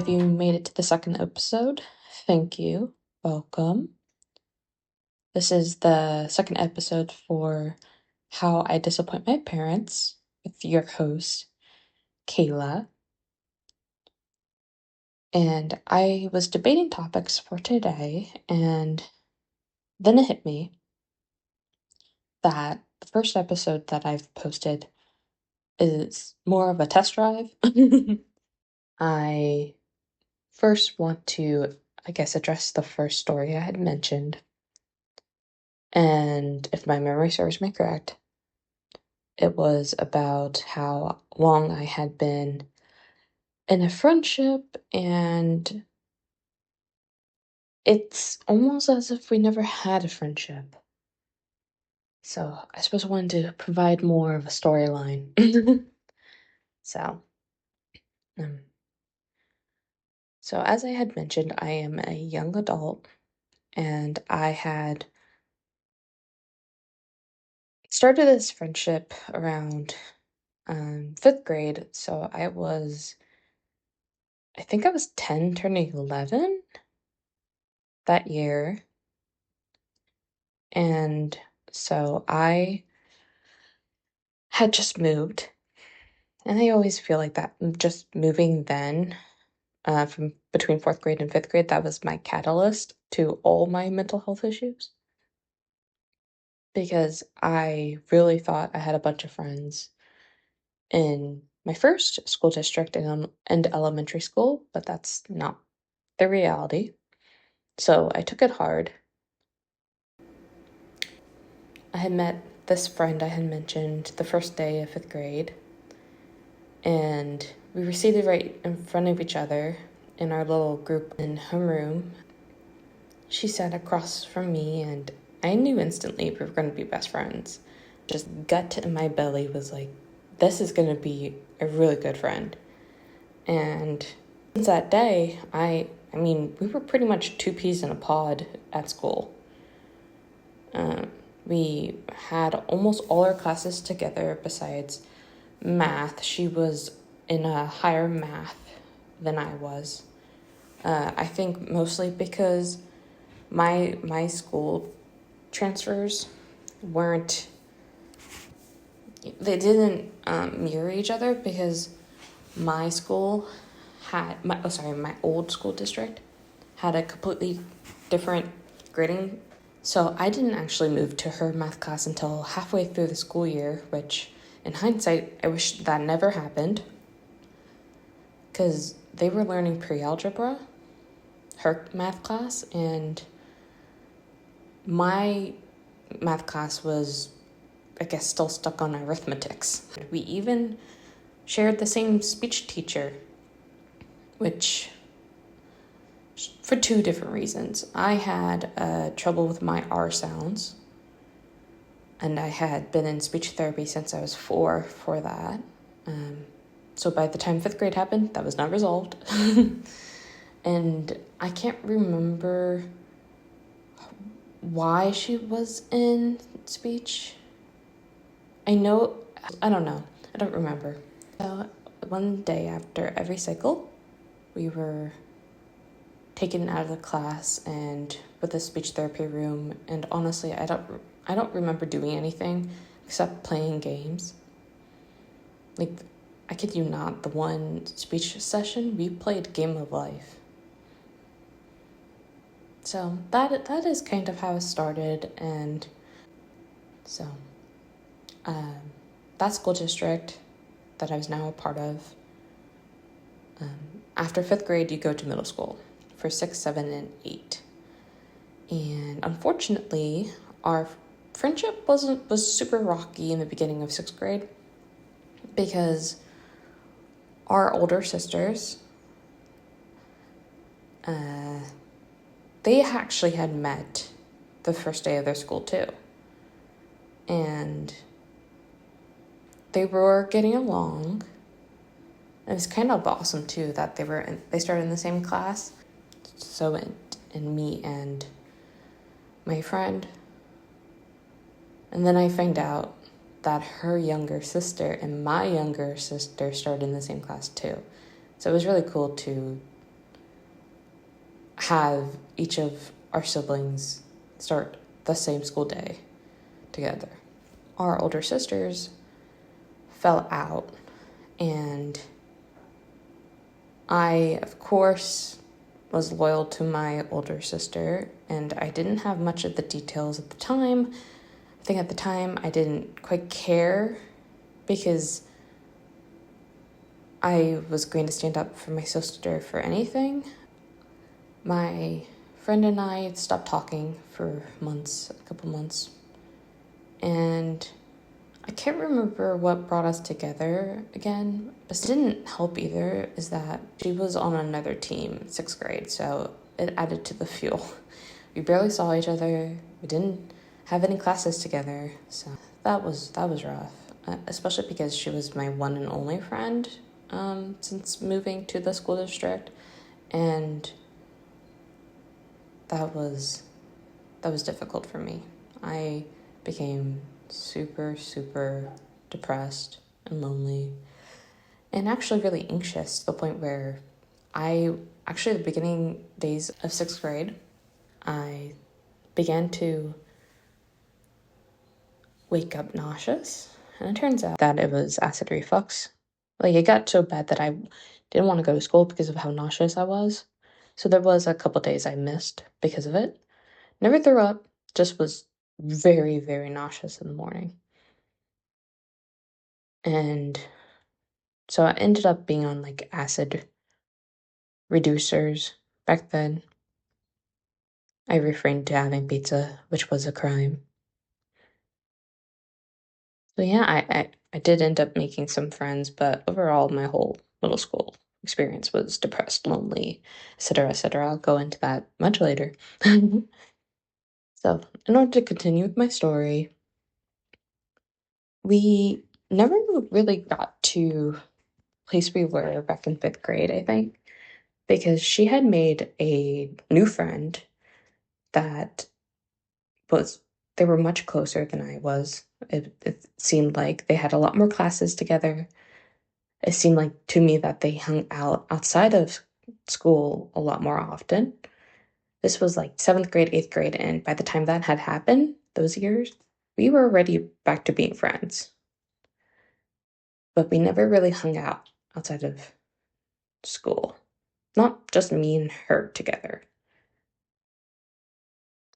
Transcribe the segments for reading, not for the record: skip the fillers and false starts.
If you made it to the second episode, thank you. Welcome. This is the second episode for How I Disappoint My Parents with your host, Kayla. And I was debating topics for today, and then it hit me that the first episode that I've posted is more of a test drive. I first want to, address the first story I had mentioned. And if my memory serves me correct, it was about how long I had been in a friendship, and it's almost as if we never had a friendship. So I suppose I wanted to provide more of a storyline. So, um, so as I had mentioned, I am a young adult, and I had started this friendship around fifth grade. So I think I was 10, turning 11 that year. And so I had just moved, and I always feel like that just moving then, from between fourth grade and fifth grade, that was my catalyst to all my mental health issues. Because I really thought I had a bunch of friends in my first school district and elementary school, but that's not the reality. So I took it hard. I had met this friend I had mentioned the first day of fifth grade, and we were seated right in front of each other in our little group in homeroom. She sat across from me, and I knew instantly we were going to be best friends. Just gut in my belly was like, this is going to be a really good friend. And since that day, we were pretty much two peas in a pod at school. We had almost all our classes together besides math. She was in a higher math than I was. I think mostly because my school transfers didn't mirror each other, because my school my old school district had a completely different grading. So I didn't actually move to her math class until halfway through the school year, which in hindsight, I wish that never happened, because they were learning pre-algebra, her math class, and my math class was, still stuck on arithmetics. We even shared the same speech teacher, which, for two different reasons. I had trouble with my R sounds, and I had been in speech therapy since I was 4 for that. So by the time fifth grade happened, that was not resolved. And I can't remember why she was in speech. I don't know. I don't remember. So one day after every cycle, we were taken out of the class and with the speech therapy room, and honestly, I don't remember doing anything except playing games. Like, I kid you not, the one speech session, we played Game of Life. So that is kind of how it started. And so that school district that I was now a part of, after fifth grade, you go to middle school for 6, 7, and 8. And unfortunately, our friendship was super rocky in the beginning of sixth grade, because our older sisters, they actually had met the first day of their school too. And they were getting along. It was kind of awesome too that they started in the same class. So and me and my friend. And then I find out that her younger sister and my younger sister started in the same class too. So it was really cool to have each of our siblings start the same school day together. Our older sisters fell out, and I, of course, was loyal to my older sister, and I didn't have much of the details at the time. I think at the time I didn't quite care because I was going to stand up for my sister for anything. My friend and I stopped talking for months, a couple months, and I can't remember what brought us together again, but it didn't help either, is that she was on another team, 6th grade, so it added to the fuel. We barely saw each other, we didn't have any classes together, so that was rough, especially because she was my one and only friend since moving to the school district, and that was difficult for me. I became super depressed and lonely and actually really anxious to the point where the beginning days of 6th grade, I began to wake up nauseous, and it turns out that it was acid reflux. Like, it got so bad that I didn't want to go to school because of how nauseous I was. So there was a couple days I missed because of it. Never threw up, just was very nauseous in the morning. And so I ended up being on like acid reducers back then. I refrained to having pizza, which was a crime. So yeah, I did end up making some friends, but overall my whole middle school experience was depressed, lonely, etc., etc. I'll go into that much later. So, in order to continue with my story, we never really got to place we were back in 5th grade, I think, because she had made a new friend that was, they were much closer than I was. It seemed like they had a lot more classes together. It seemed like to me that they hung out outside of school a lot more often. This was like 7th grade, 8th grade, and by the time that had happened, those years, we were already back to being friends. But we never really hung out outside of school. Not just me and her together.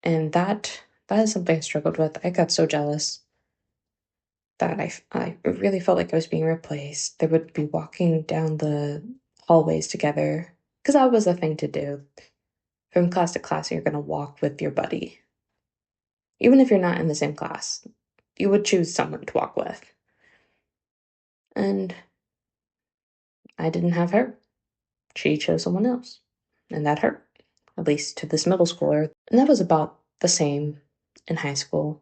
And that is something I struggled with. I got so jealous that I really felt like I was being replaced. They would be walking down the hallways together, because that was a thing to do. From class to class, you're going to walk with your buddy. Even if you're not in the same class, you would choose someone to walk with. And I didn't have her. She chose someone else. And that hurt, at least to this middle schooler. And that was about the same in high school.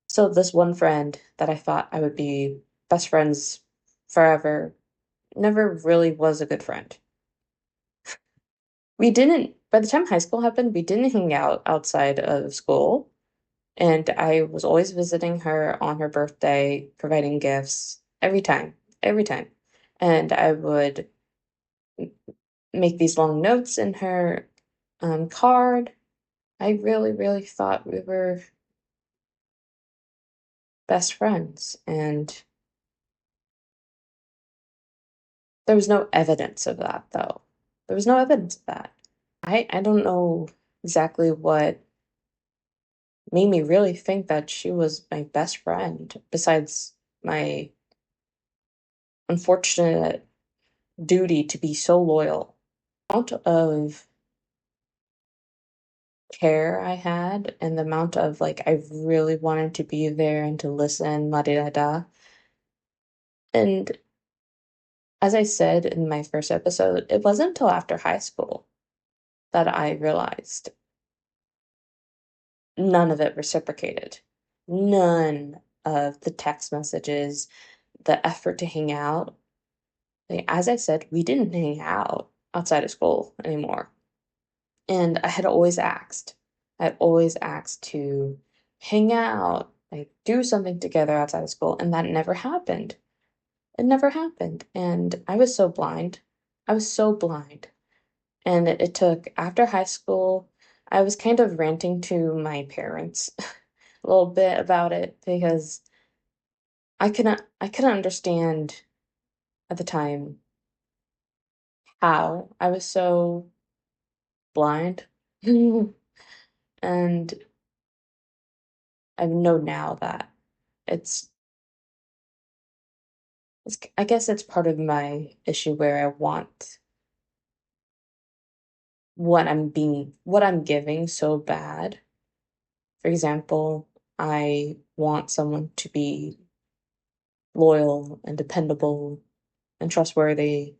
So this one friend that I thought I would be best friends forever never really was a good friend. We didn't, by the time high school happened, we didn't hang out outside of school. And I was always visiting her on her birthday, providing gifts every time. And I would make these long notes in her card. I really thought we were best friends. And there was no evidence of that, though. There was no evidence of that. I don't know exactly what made me really think that she was my best friend, besides my unfortunate duty to be so loyal. The amount of care I had and the amount of like I really wanted to be there and to listen, la da da. And as I said in my first episode, it wasn't until after high school that I realized none of it reciprocated. None of the text messages, the effort to hang out. Like, as I said, we didn't hang out outside of school anymore. And I had always asked. I'd always asked to hang out, like do something together outside of school, and that never happened. It never happened. And I was so blind. I was so blind. And it took after high school, I was kind of ranting to my parents a little bit about it because I couldn't understand at the time how I was so blind. And I know now that it's, I guess it's part of my issue where I want what I'm giving so bad. For example, I want someone to be loyal and dependable and trustworthy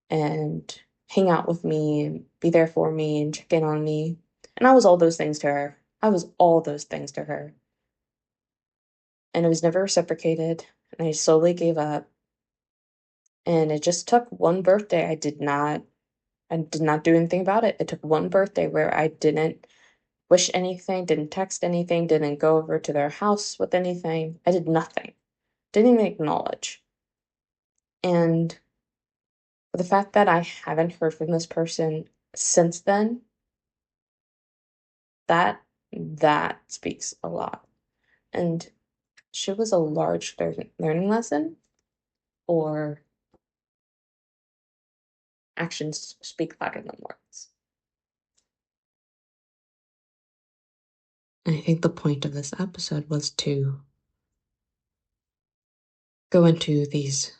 and hang out with me and be there for me and check in on me. And I was all those things to her. I was all those things to her. And it was never reciprocated. And I slowly gave up. And it just took one birthday. I did not do anything about it. It took one birthday where I didn't wish anything, didn't text anything, didn't go over to their house with anything. I did nothing. Didn't even acknowledge. And the fact that I haven't heard from this person since then, that that speaks a lot. And she was a large learning lesson, or actions speak louder than words. I think the point of this episode was to go into these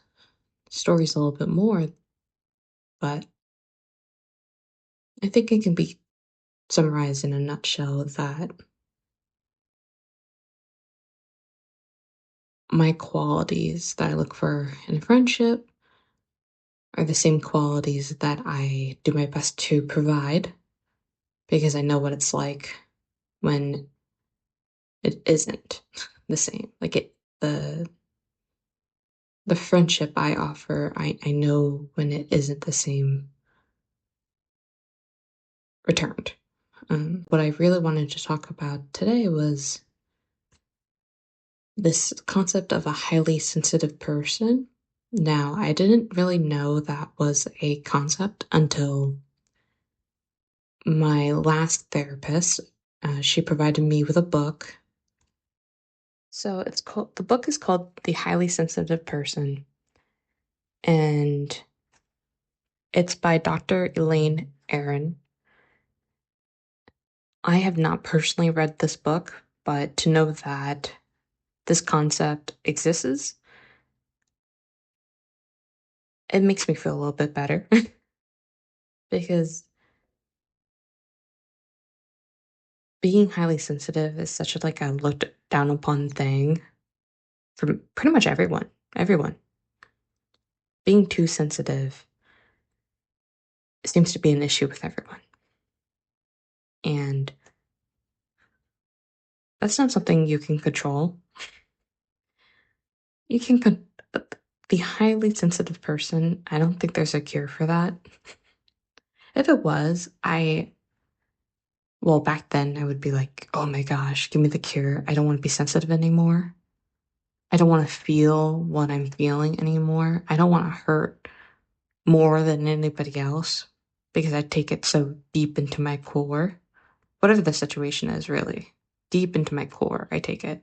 stories a little bit more, but I think it can be summarized in a nutshell that my qualities that I look for in a friendship are the same qualities that I do my best to provide because I know what it's like when it isn't the same. Like the friendship I offer, I know when it isn't the same returned. What I really wanted to talk about today was this concept of a highly sensitive person. Now, I didn't really know that was a concept until my last therapist. She provided me with a book. So the book is called The Highly Sensitive Person, and it's by Dr. Elaine Aron. I have not personally read this book, but to know that this concept exists, it makes me feel a little bit better because being highly sensitive is such a looked down upon thing from pretty much everyone. Everyone. Being too sensitive seems to be an issue with everyone. And that's not something you can control. You can the highly sensitive person, I don't think there's a cure for that. If it was, well, back then I would be like, oh my gosh, give me the cure. I don't want to be sensitive anymore. I don't want to feel what I'm feeling anymore. I don't want to hurt more than anybody else because I take it so deep into my core. Whatever the situation is, really. Deep into my core, I take it.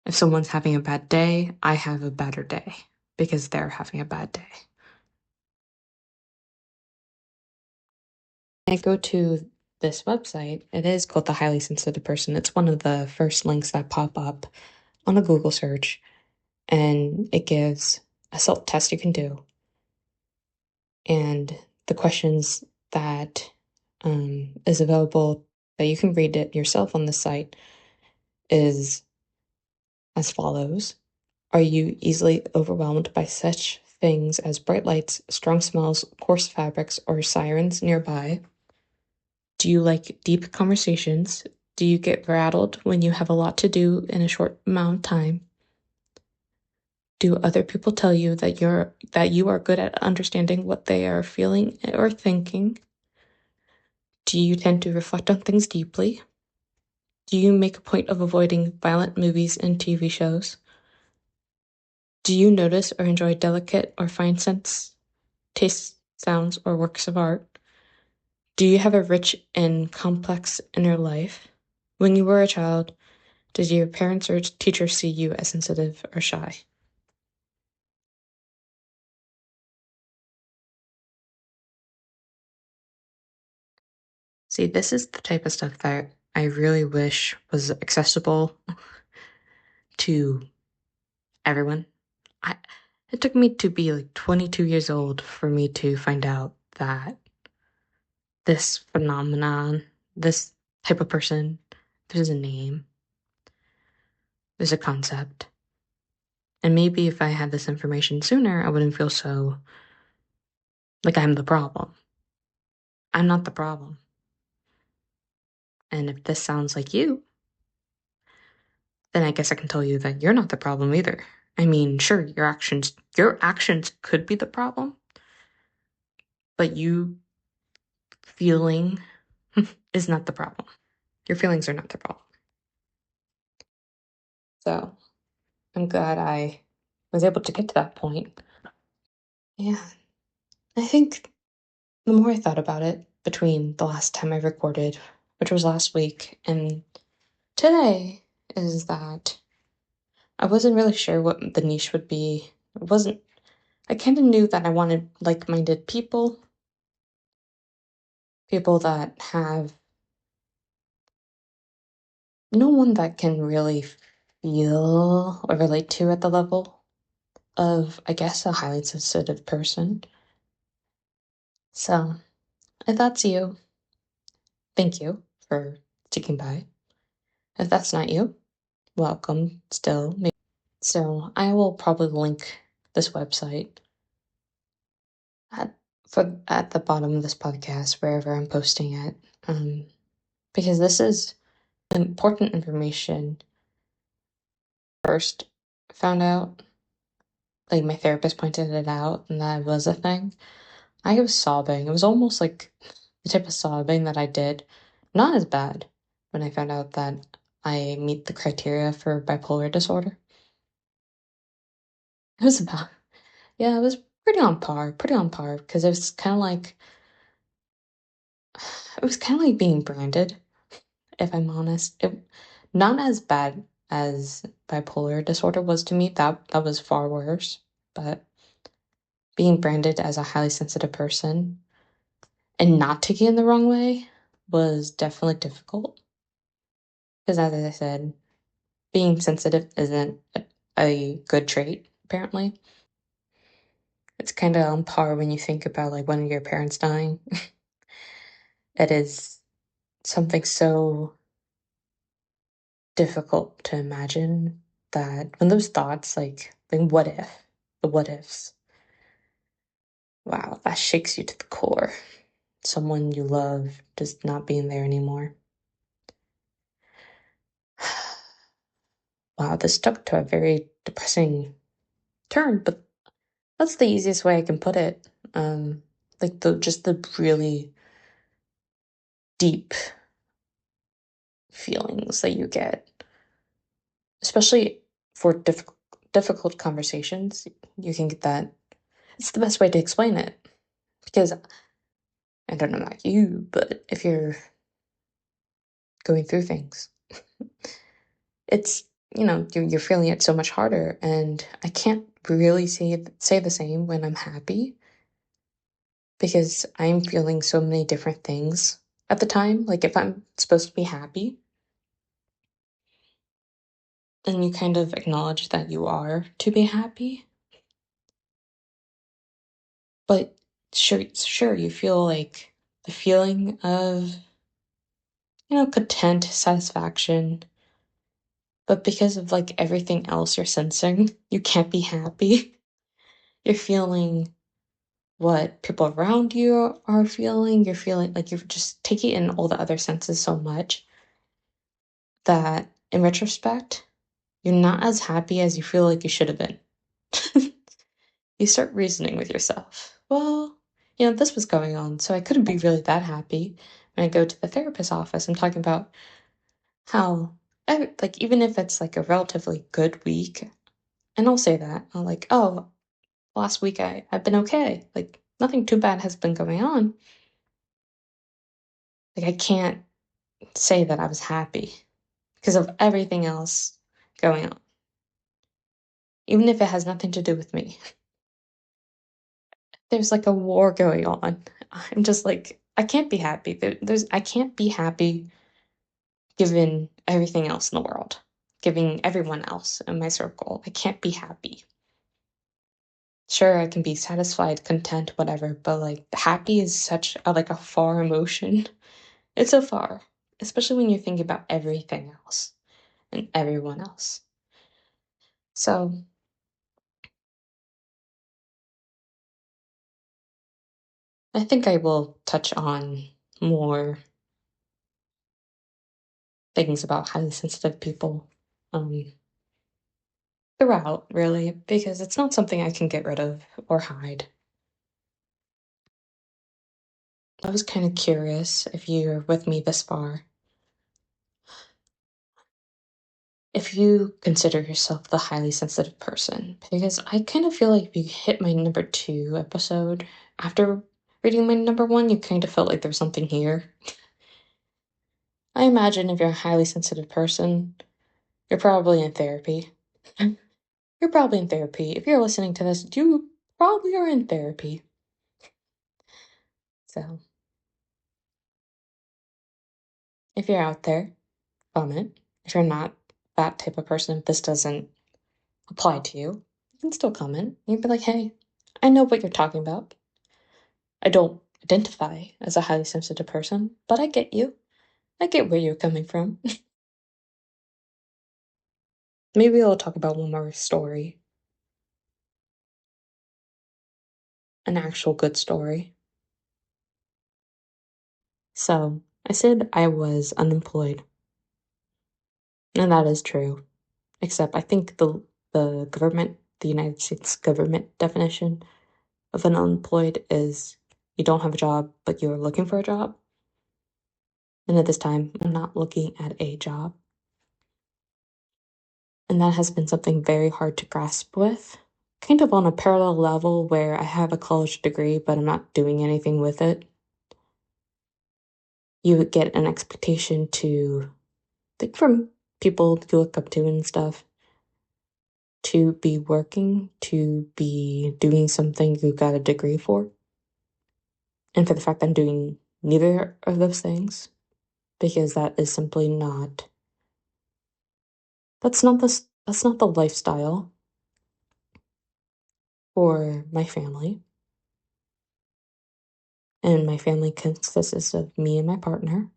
If someone's having a bad day, I have a better day because they're having a bad day. I go to this website. It is called The Highly Sensitive Person. It's one of the first links that pop up on a Google search, and it gives a self-test you can do. And the questions that is available that you can read it yourself on the site is as follows. Are you easily overwhelmed by such things as bright lights, strong smells, coarse fabrics, or sirens nearby? Do you like deep conversations? Do you get rattled when you have a lot to do in a short amount of time? Do other people tell you that you are good at understanding what they are feeling or thinking? Do you tend to reflect on things deeply? Do you make a point of avoiding violent movies and TV shows? Do you notice or enjoy delicate or fine tastes sounds, or works of art? Do you have a rich and complex inner life? When you were a child, did your parents or teachers see you as sensitive or shy? See, this is the type of stuff that I really wish was accessible to everyone. I, it took me to be like 22 years old for me to find out that this phenomenon, this type of person, there's a name, there's a concept. And maybe if I had this information sooner, I wouldn't feel so like I'm the problem. I'm not the problem. And if this sounds like you, then I guess I can tell you that you're not the problem either. I mean, sure, your actions could be the problem, but you feeling is not the problem. Your feelings are not the problem. So I'm glad I was able to get to that point. Yeah, I think the more I thought about it between the last time I recorded, which was last week, and today, is that I wasn't really sure what the niche would be. I kind of knew that I wanted like minded people, people that have no one that can really feel or relate to at the level of, I guess, a highly sensitive person. So, if that's you, thank you for sticking by. If that's not you, welcome still. So, I will probably link this website at at the bottom of this podcast, wherever I'm posting it, because this is important information. First, found out, like my therapist pointed it out, and that was a thing. I was sobbing. It was almost like the type of sobbing that I did, not as bad, when I found out that I meet the criteria for bipolar disorder. It was about, yeah, it was pretty on par, because it was kind of like being branded, if I'm honest. Not as bad as bipolar disorder was to me. That was far worse, but being branded as a highly sensitive person and not taking it the wrong way was definitely difficult. Because as I said, being sensitive isn't a good trait, apparently. It's kind of on par when you think about like one of your parents dying. It is something so difficult to imagine that when those thoughts, like what if, the what ifs, wow, that shakes you to the core. Someone you love just not being there anymore. Wow, this stuck to a very depressing term, but that's the easiest way I can put it. Like the really deep feelings that you get, especially for difficult conversations. You can get that. It's the best way to explain it because I don't know about you, but if you're going through things, it's you're feeling it so much harder, and I can't really say the same when I'm happy because I'm feeling so many different things at the time. Like if I'm supposed to be happy, then you kind of acknowledge that you are to be happy. But sure, you feel like the feeling of, content, satisfaction. But because of like everything else you're sensing, you can't be happy. You're feeling what people around you are feeling. You're feeling like you're just taking in all the other senses so much that in retrospect, you're not as happy as you feel like you should have been. You start reasoning with yourself. Well, this was going on, so I couldn't be really that happy. When I go to the therapist's office, I'm talking about how, like, even if it's like a relatively good week, and I'll say that, I'm like, oh, last week I've been okay. Like, nothing too bad has been going on. Like, I can't say that I was happy because of everything else going on, even if it has nothing to do with me. There's like a war going on. I'm just like, I can't be happy. I can't be happy given everything else in the world, giving everyone else in my circle. I can't be happy. Sure, I can be satisfied, content, whatever, but like happy is such a like a far emotion. It's so far, especially when you think about everything else and everyone else. So I think I will touch on more things about highly sensitive people um, throughout, really, because it's not something I can get rid of or hide. I was kind of curious if you're with me this far, if you consider yourself the highly sensitive person, because I kind of feel like if you hit my number 2 episode after reading my number 1, you kind of felt like there's something here. I imagine if you're a highly sensitive person, you're probably in therapy. You're probably in therapy. If you're listening to this, you probably are in therapy. So, if you're out there, comment. If you're not that type of person, if this doesn't apply to you, you can still comment. You can be like, hey, I know what you're talking about. I don't identify as a highly sensitive person, but I get you. I get where you're coming from. Maybe I'll talk about one more story, an actual good story. So, I said I was unemployed, and that is true. Except I think the government, the United States government definition of an unemployed is you don't have a job, but you're looking for a job. And at this time, I'm not looking at a job. And that has been something very hard to grasp with. Kind of on a parallel level where I have a college degree, but I'm not doing anything with it. You would get an expectation to, like from people you look up to and stuff, to be working, to be doing something you got a degree for. And for the fact that I'm doing neither of those things, because that is simply not, that's not the lifestyle for my family. And my family consists of me and my partner.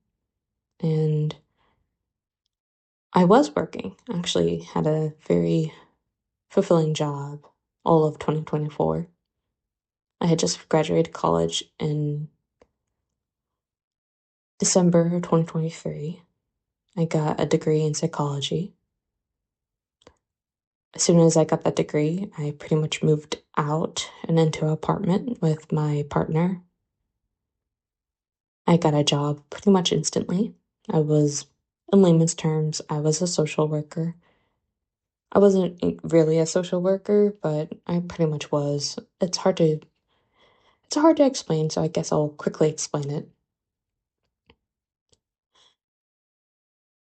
And I was working, actually had a very fulfilling job all of 2024. I had just graduated college in December 2023. I got a degree in psychology. As soon as I got that degree, I pretty much moved out and into an apartment with my partner. I got a job pretty much instantly. I was, in layman's terms, I was a social worker. I wasn't really a social worker, but I pretty much was. It's hard to explain, so I guess I'll quickly explain it.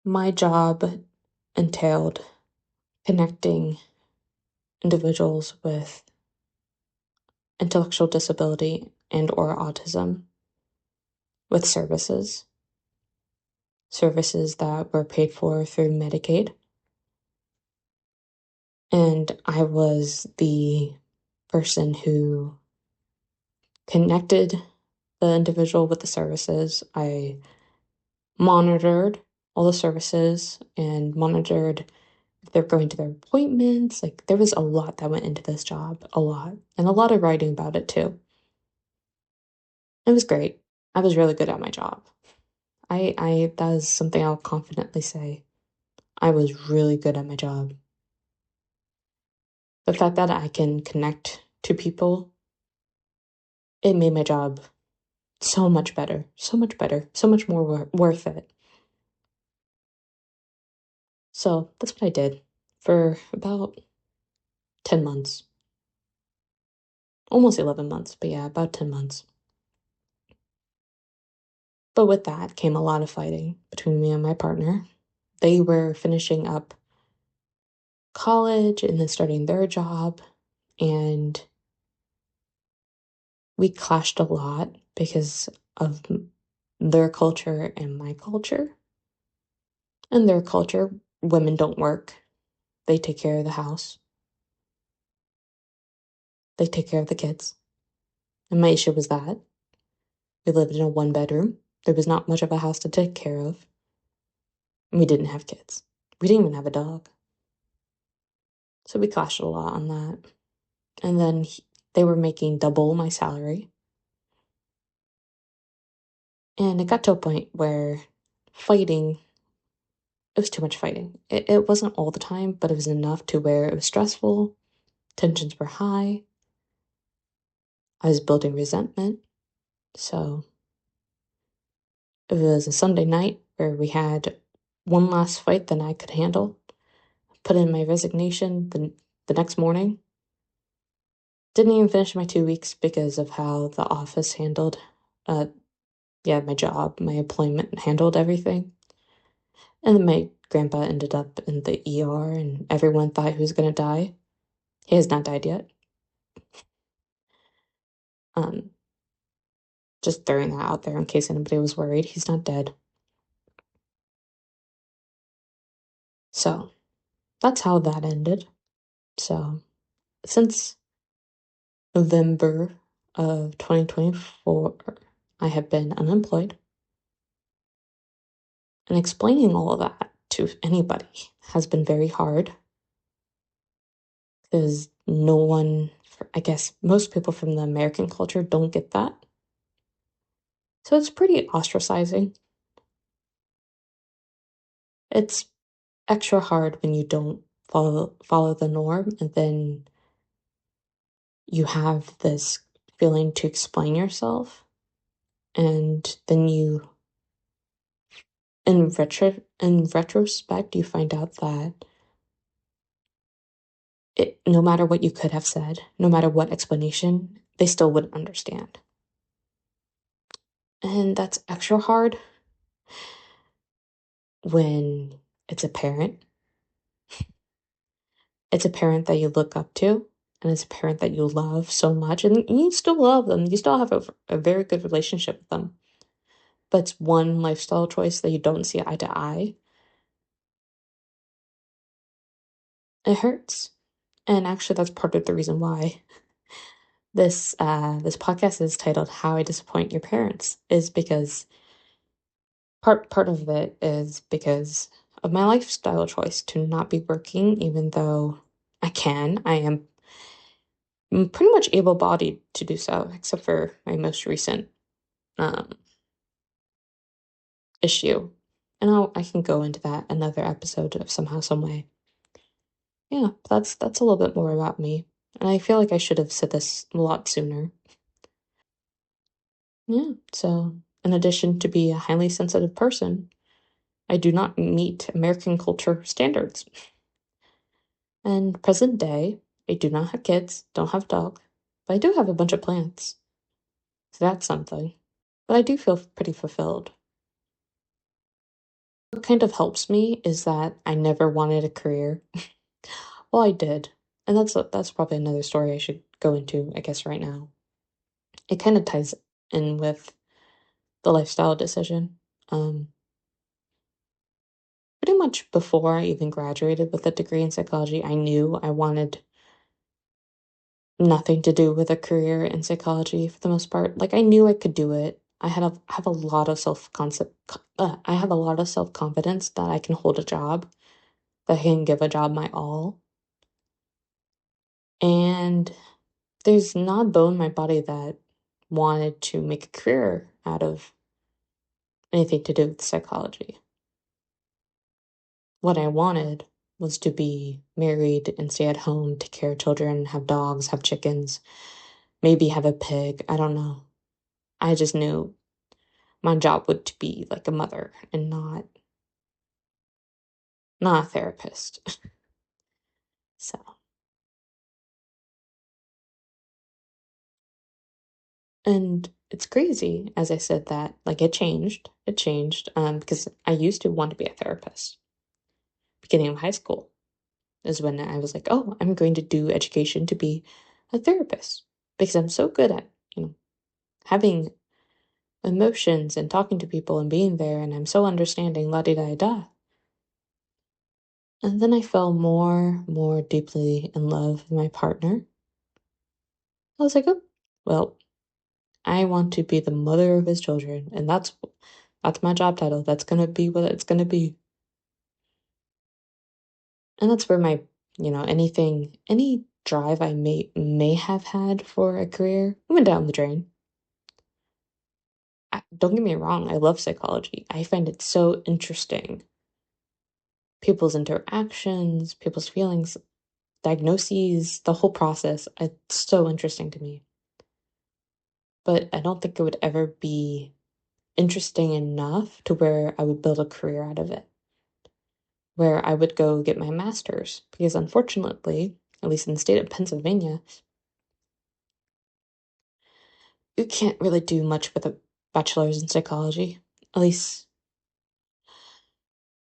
My job entailed connecting individuals with intellectual disability and or autism with services that were paid for through Medicaid. And I was the person who connected the individual with the services. I monitored all the services and monitored if they're going to their appointments. Like, there was a lot that went into this job, a lot, and a lot of writing about it too. It was great. I was really good at my job. That is something I'll confidently say. I was really good at my job. The fact that I can connect to people, it made my job so much better, so much more worth it. So that's what I did for about 10 months. almost 11 months, but yeah, about 10 months. But with that came a lot of fighting between me and my partner. They were finishing up college and then starting their job, and we clashed a lot because of their culture and my culture. In their culture, women don't work. They take care of the house. They take care of the kids. And my issue was that we lived in a one bedroom. There was not much of a house to take care of. And we didn't have kids. We didn't even have a dog. So we clashed a lot on that. And then they were making double my salary. And it got to a point where fighting, it was too much fighting. It wasn't all the time, but it was enough to where it was stressful. Tensions were high. I was building resentment. So it was a Sunday night where we had one last fight that I could handle. Put in my resignation the next morning. Didn't even finish my 2 weeks because of how the office handled, uh, my job, my employment handled everything. And then my grandpa ended up in the ER, and everyone thought he was gonna die. He has not died yet. Um, just throwing that out there in case anybody was worried. He's not dead. So that's how that ended. So since November of 2024, I have been unemployed. And explaining all of that to anybody has been very hard because no one, I guess most people from the American culture don't get that. So it's pretty ostracizing. It's extra hard when you don't follow the norm, and then you have this feeling to explain yourself, and then you in retrospect you find out that no matter what you could have said, no matter what explanation, they still wouldn't understand. And that's extra hard when it's a parent. It's a parent that you look up to, and it's a parent that you love so much, and you still love them. You still have a very good relationship with them. But it's one lifestyle choice that you don't see eye to eye. It hurts. And actually, that's part of the reason why this podcast is titled "How I Disappoint Your Parents," is because part of it is because of my lifestyle choice to not be working, even though I am pretty much able-bodied to do so, except for my most recent um, issue. And I can go into that another episode of somehow, some way. Yeah, that's a little bit more about me. And I feel like I should have said this a lot sooner. Yeah, so in addition to be a highly sensitive person, I do not meet American culture standards. And present day, I do not have kids, don't have a dog, but I do have a bunch of plants. So that's something. But I do feel pretty fulfilled. What kind of helps me is that I never wanted a career. Well, I did. And that's probably another story I should go into, I guess, right now. It kind of ties in with the lifestyle decision. Pretty much before I even graduated with a degree in psychology, I knew I wanted nothing to do with a career in psychology for the most part. Like I knew I could do it. Have a lot of I have a lot of self-confidence that I can hold a job, that I can give a job my all. And there's not a bone in my body that wanted to make a career out of anything to do with psychology. What I wanted was to be married and stay at home, take care of children, have dogs, have chickens, maybe have a pig. I don't know. I just knew my job would to be like a mother and not a therapist. So And it's crazy, as I said that, like it changed, because I used to want to be a therapist. Beginning of high school is when I was like, oh, I'm going to do education to be a therapist because I'm so good at, having emotions and talking to people and being there, and I'm so understanding, la di da da. And then I fell more deeply in love with my partner. I was like, oh, well, I want to be the mother of his children, and that's my job title. That's gonna be what it's gonna be. And that's where my, any drive I may have had for a career went down the drain. Don't get me wrong, I love psychology. I find it so interesting. People's interactions, people's feelings, diagnoses, the whole process. It's so interesting to me. But I don't think it would ever be interesting enough to where I would build a career out of it, where I would go get my master's. Because unfortunately, at least in the state of Pennsylvania, you can't really do much with a bachelor's in psychology, at least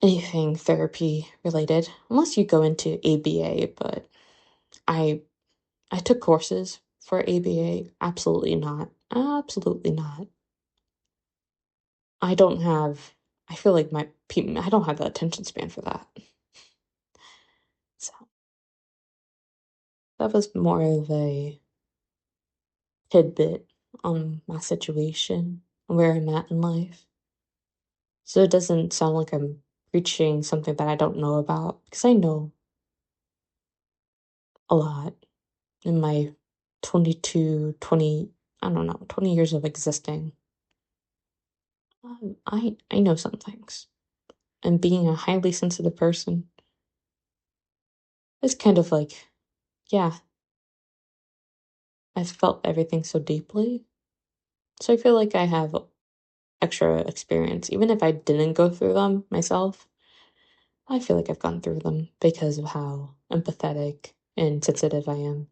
anything therapy related, unless you go into ABA. But I I took courses for ABA. Absolutely not. Absolutely not. I don't have. I feel like I don't have the attention span for that. So that was more of a tidbit on my situation, where I'm at in life. So it doesn't sound like I'm preaching something that I don't know about, because I know a lot in my 22, 20, I don't know, 20 years of existing. I know some things. And being a highly sensitive person is kind of like, yeah, I've felt everything so deeply. So I feel like I have extra experience. Even if I didn't go through them myself, I feel like I've gone through them because of how empathetic and sensitive I am.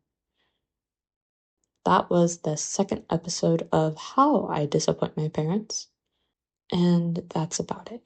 That was the second episode of How I Disappoint My Parents, and that's about it.